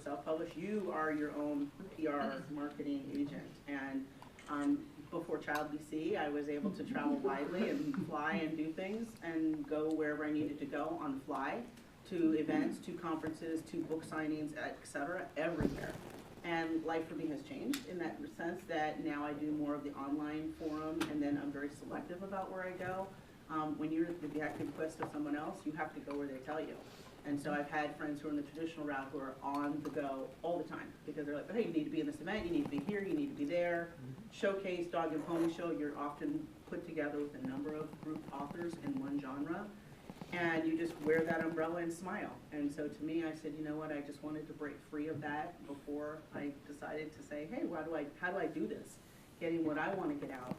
self-publish, you are your own PR marketing agent. And before Child BC, I was able to travel widely and fly and do things and go wherever I needed to go on the fly, to events, to conferences, to book signings, etc., everywhere. And life for me has changed in that sense that now I do more of the online forum, and then I'm very selective about where I go. When you're at the bequest of someone else, you have to go where they tell you. And so I've had friends who are in the traditional route who are on the go all the time, because they're like, hey, you need to be in this event, you need to be here, you need to be there. Showcase, dog and pony show, you're often put together with a number of group authors in one genre. And you just wear that umbrella and smile. And so to me, I said, you know what, I just wanted to break free of that before I decided to say, hey, how do I do this? Getting what I want to get out.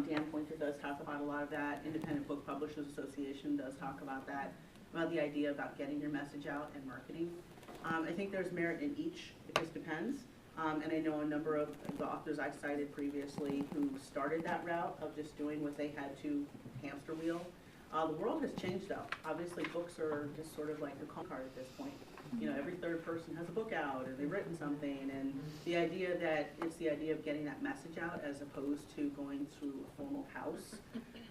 Dan Pointer does talk about a lot of that. Independent Book Publishers Association does talk about that, about the idea about getting your message out and marketing. I think there's merit in each. It just depends. And I know a number of the authors I cited previously who started that route of just doing what they had to hamster wheel. The world has changed though. Obviously books are just sort of like a call card at this point. You know, every third person has a book out or they've written something, and the idea that it's the idea of getting that message out as opposed to going through a formal house.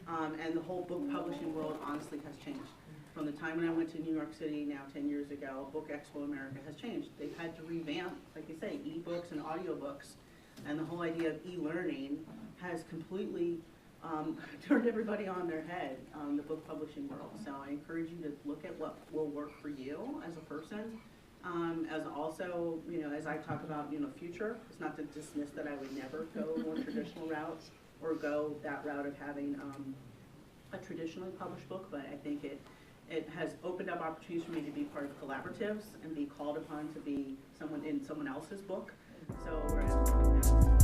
And the whole book publishing world honestly has changed. From the time when I went to New York City now 10 years ago, Book Expo America has changed. They've had to revamp, like you say, e-books and audiobooks. And the whole idea of e-learning has completely turned everybody on their head, the book publishing world. So I encourage you to look at what will work for you as a person. As also, you know, as I talk about, you know, future, it's not to dismiss that I would never go more traditional routes or go that route of having a traditionally published book, but I think it has opened up opportunities for me to be part of collaboratives and be called upon to be someone in someone else's book. So whereas